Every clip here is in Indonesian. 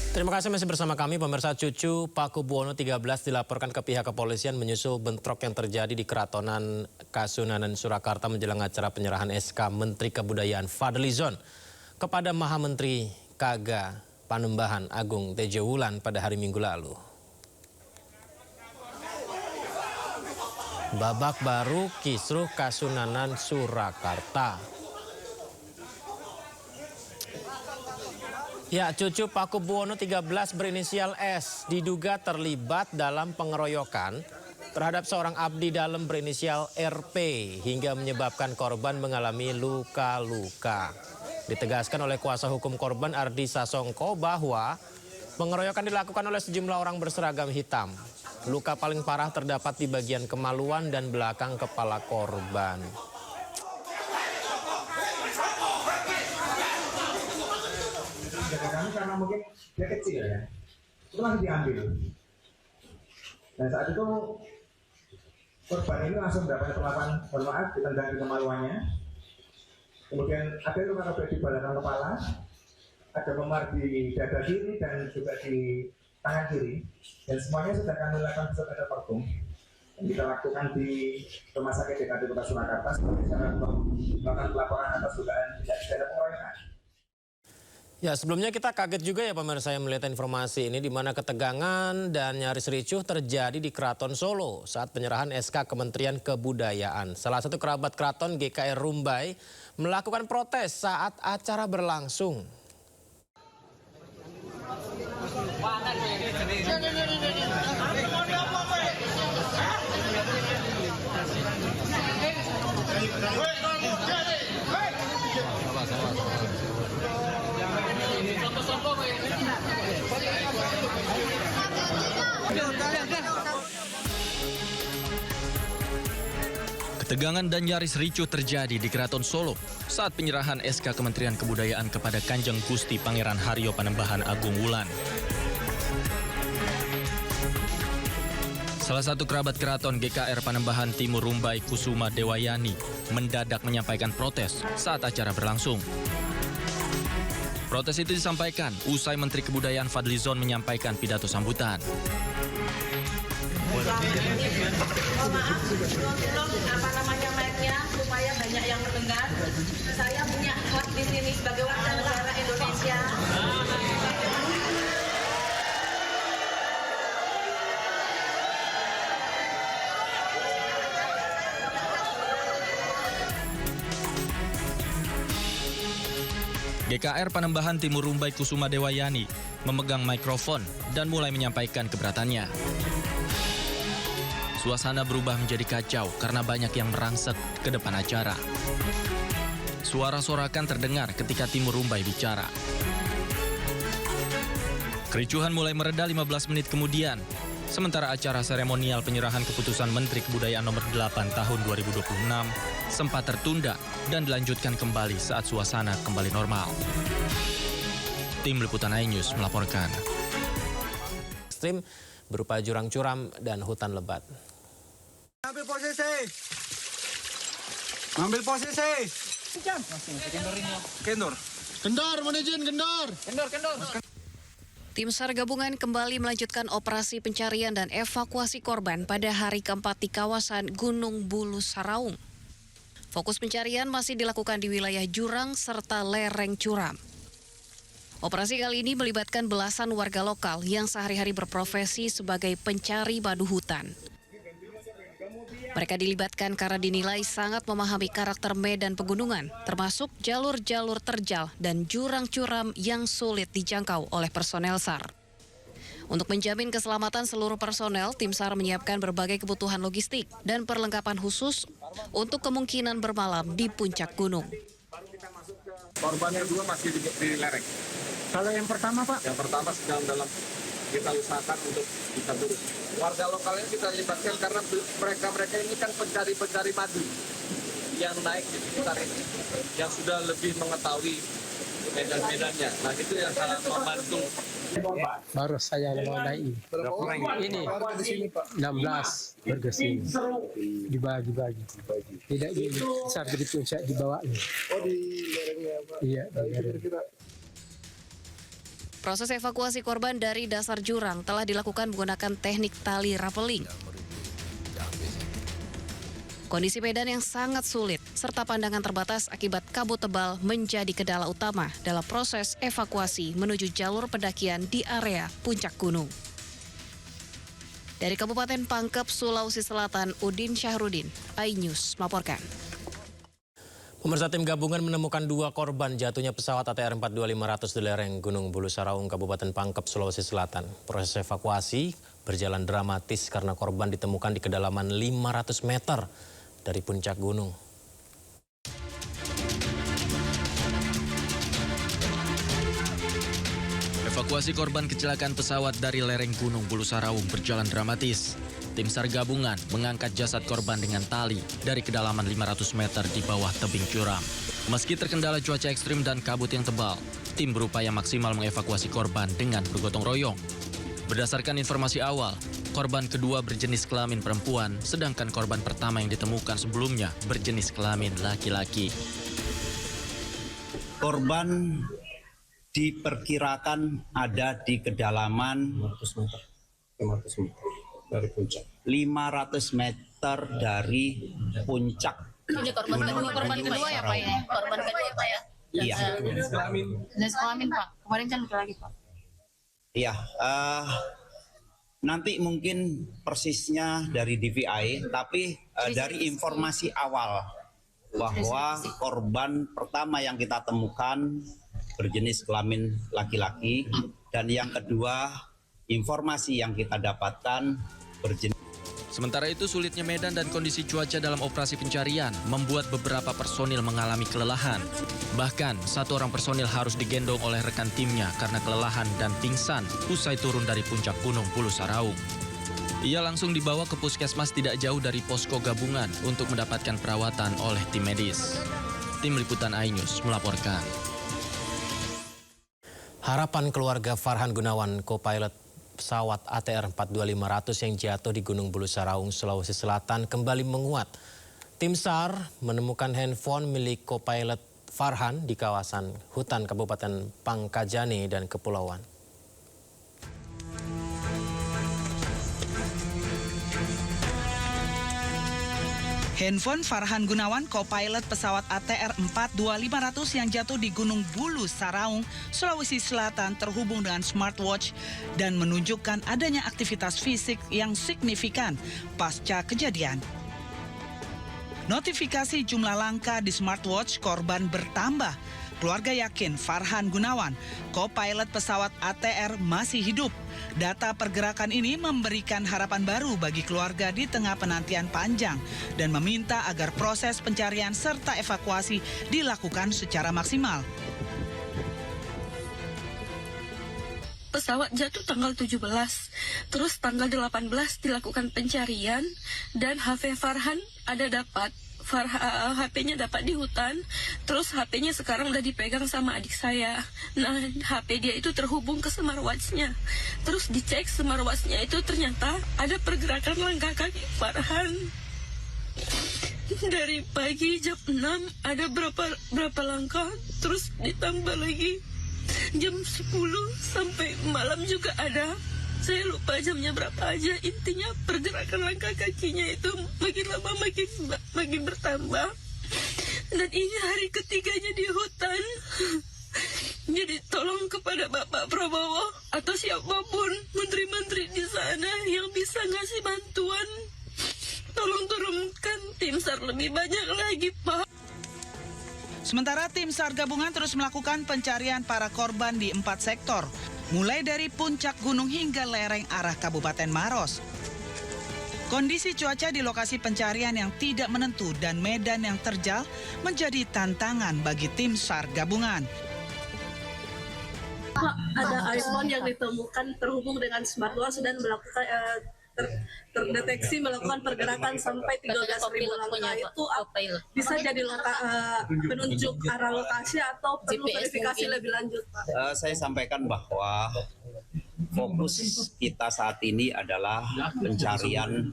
Terima kasih masih bersama kami, pemirsa. Cucu Pakubuwono 13 dilaporkan ke pihak kepolisian menyusul bentrok yang terjadi di Keratonan Kasunanan Surakarta menjelang acara penyerahan SK Menteri Kebudayaan Fadlizon kepada Maha Menteri Kaga Panembahan Agung Tejo Wulan pada hari Minggu lalu. Babak baru kisruh Kasunanan Surakarta. Ya, cucu Pakubuwono 13 berinisial S diduga terlibat dalam pengeroyokan terhadap seorang abdi dalam berinisial RP hingga menyebabkan korban mengalami luka-luka. Ditegaskan oleh kuasa hukum korban Ardi Sasongko bahwa pengeroyokan dilakukan oleh sejumlah orang berseragam hitam. Luka paling parah terdapat di bagian kemaluan dan belakang kepala korban. Kami karena mungkin dia kecil ya, itu langsung diambil. Dan saat itu korban ini langsung mendapat perlakuan, mohon maaf, ditendang di kemaluannya. Kemudian ada luka robek di belakang kepala, ada memar di dada kiri dan juga di tangan kiri. Dan semuanya sudah kami lakukan beserta partum. Kita lakukan di Rumah Sakit DKD Kota Surakarta sebagai cara melakukan pelaporan atas dugaan tidak pidana pengeroyokan. Ya, sebelumnya kita kaget juga ya pemirsa yang melihat informasi ini di mana ketegangan dan nyaris ricuh terjadi di Keraton Solo saat penyerahan SK Kementerian Kebudayaan. Salah satu kerabat keraton GKR Rumbai melakukan protes saat acara berlangsung. Ketegangan dan nyaris ricuh terjadi di Keraton Solo saat penyerahan SK Kementerian Kebudayaan kepada Kanjeng Gusti Pangeran Haryo Panembahan Agung Wulan. Salah satu kerabat keraton GKR Panembahan Timur Rumbai Kusuma Dewayani mendadak menyampaikan protes saat acara berlangsung. Protes itu disampaikan usai Menteri Kebudayaan Fadlizon menyampaikan pidato sambutan. Supaya banyak yang mendengar. Saya punya hak di sini sebagai warga negara Indonesia. GKR Panembahan Timur Rumbai Kusuma Dewayani memegang mikrofon dan mulai menyampaikan keberatannya. Suasana berubah menjadi kacau karena banyak yang merangsek ke depan acara. Suara sorakan terdengar ketika Timur Rumbai bicara. Kericuhan mulai mereda 15 menit kemudian, sementara acara seremonial penyerahan keputusan Menteri Kebudayaan nomor 8 tahun 2026 sempat tertunda dan dilanjutkan kembali saat suasana kembali normal. Tim Liputan iNews melaporkan. Ekstrim berupa jurang curam dan hutan lebat. Ambil posisi. Ambil posisi. Kendor. Kendor, mana izin kendor. Kendor. Tim SAR gabungan kembali melanjutkan operasi pencarian dan evakuasi korban pada hari keempat di kawasan Gunung Bulu Saraung. Fokus pencarian masih dilakukan di wilayah jurang serta lereng curam. Operasi kali ini melibatkan belasan warga lokal yang sehari-hari berprofesi sebagai pencari madu hutan. Mereka dilibatkan karena dinilai sangat memahami karakter medan pegunungan, termasuk jalur-jalur terjal dan jurang curam yang sulit dijangkau oleh personel SAR. Untuk menjamin keselamatan seluruh personel, tim SAR menyiapkan berbagai kebutuhan logistik dan perlengkapan khusus untuk kemungkinan bermalam di puncak gunung. Korban kedua masih di lereng. Kalau yang pertama, Pak? Yang pertama sedang dalam kita usahakan untuk bisa turun. Warga lokalnya kita libatkan karena mereka ini kan pencari madu yang naik di sekitar ini, yang sudah lebih mengetahui medan-medannya. Nah itu yang sangat membantu. Baru saya mau naik ini 16 bergesing dibagi-bagi, tidak di besar begitu saya dibawa. Oh di lerengnya, Pak. Iya, di lereng. Proses evakuasi korban dari dasar jurang telah dilakukan menggunakan teknik tali rappelling. Kondisi medan yang sangat sulit serta pandangan terbatas akibat kabut tebal menjadi kendala utama dalam proses evakuasi menuju jalur pendakian di area puncak gunung. Dari Kabupaten Pangkep, Sulawesi Selatan, Udin Syahrudin, iNews melaporkan. Pemirsa, tim gabungan menemukan 2 korban jatuhnya pesawat ATR 42500 di lereng Gunung Bulu Saraung, Kabupaten Pangkep, Sulawesi Selatan. Proses evakuasi berjalan dramatis karena korban ditemukan di kedalaman 500 meter dari puncak gunung. Evakuasi korban kecelakaan pesawat dari lereng Gunung Bulu Saraung berjalan dramatis. Tim SAR gabungan mengangkat jasad korban dengan tali dari kedalaman 500 meter di bawah tebing curam. Meski terkendala cuaca ekstrim dan kabut yang tebal, tim berupaya maksimal mengevakuasi korban dengan bergotong royong. Berdasarkan informasi awal, korban kedua berjenis kelamin perempuan, sedangkan korban pertama yang ditemukan sebelumnya berjenis kelamin laki-laki. Korban diperkirakan ada di kedalaman 500 meter dari puncak. Ini korban kedua ya Pak ya? Korban kedua ya Pak ya? Iya. Jenis kelamin Pak, kemarin kan laki-laki Pak. Iya, nanti mungkin persisnya dari DVI, tapi dari informasi awal bahwa korban pertama yang kita temukan berjenis kelamin laki-laki, dan yang kedua informasi yang kita dapatkan berjenis. Sementara itu, sulitnya medan dan kondisi cuaca dalam operasi pencarian membuat beberapa personil mengalami kelelahan. Bahkan, 1 orang personil harus digendong oleh rekan timnya karena kelelahan dan pingsan usai turun dari puncak Gunung Bulu Saraung. Ia langsung dibawa ke puskesmas tidak jauh dari posko gabungan untuk mendapatkan perawatan oleh tim medis. Tim Liputan iNews melaporkan. Harapan keluarga Farhan Gunawan, co-pilot pesawat ATR 42500 yang jatuh di Gunung Bulu Saraung, Sulawesi Selatan kembali menguat. Tim SAR menemukan handphone milik co-pilot Farhan di kawasan hutan Kabupaten Pangkajane dan Kepulauan. Handphone Farhan Gunawan, co-pilot pesawat ATR 42500 yang jatuh di Gunung Bulu Saraung, Sulawesi Selatan terhubung dengan smartwatch dan menunjukkan adanya aktivitas fisik yang signifikan pasca kejadian. Notifikasi jumlah langka di smartwatch korban bertambah. Keluarga yakin Farhan Gunawan, co-pilot pesawat ATR masih hidup. Data pergerakan ini memberikan harapan baru bagi keluarga di tengah penantian panjang dan meminta agar proses pencarian serta evakuasi dilakukan secara maksimal. Pesawat jatuh tanggal 17, terus tanggal 18 dilakukan pencarian dan HP Farhan ada dapat. HP-nya dapat di hutan, terus HP-nya sekarang udah dipegang sama adik saya. Nah, HP dia itu terhubung ke smartwatch-nya. Terus dicek smartwatch-nya itu ternyata ada pergerakan langkah kaki Farhan. Dari pagi jam 6 ada berapa langkah, terus ditambah lagi jam 10 sampai malam juga ada. Saya lupa jamnya berapa aja, intinya pergerakan langkah kakinya itu makin lama makin bertambah. Dan ini hari ketiganya di hutan. Jadi tolong kepada Bapak Prabowo atau siapapun menteri-menteri di sana yang bisa ngasih bantuan, tolong turunkan tim SAR lebih banyak lagi, Pak. Sementara tim SAR gabungan terus melakukan pencarian para korban di 4 sektor, mulai dari puncak gunung hingga lereng arah Kabupaten Maros. Kondisi cuaca di lokasi pencarian yang tidak menentu dan medan yang terjal menjadi tantangan bagi tim SAR gabungan. Ada iPhone yang ditemukan terhubung dengan smartwatch dan melakukan terdeteksi melakukan pergerakan sampai 13.000 langkah. Itu bisa jadi penunjuk arah lokasi atau perlu verifikasi lebih lanjut, Pak? Saya sampaikan bahwa fokus kita saat ini adalah pencarian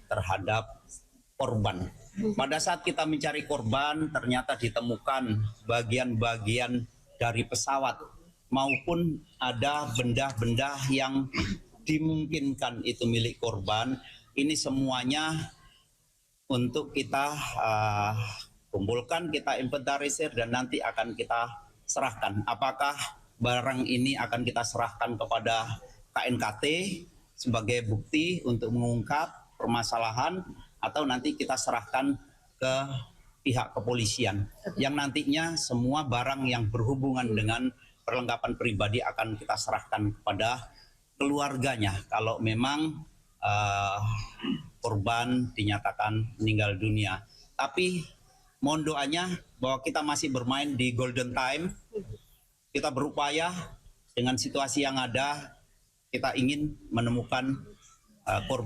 terhadap korban. Pada saat kita mencari korban, ternyata ditemukan bagian-bagian dari pesawat maupun ada benda-benda yang dimungkinkan itu milik korban. Ini semuanya untuk kita kumpulkan, kita inventarisir dan nanti akan kita serahkan. Apakah barang ini akan kita serahkan kepada KNKT sebagai bukti untuk mengungkap permasalahan, atau nanti kita serahkan ke pihak kepolisian yang nantinya semua barang yang berhubungan dengan perlengkapan pribadi akan kita serahkan kepada keluarganya kalau memang korban dinyatakan meninggal dunia. Tapi mohon doanya bahwa kita masih bermain di golden time. Kita berupaya dengan situasi yang ada, kita ingin menemukan korban.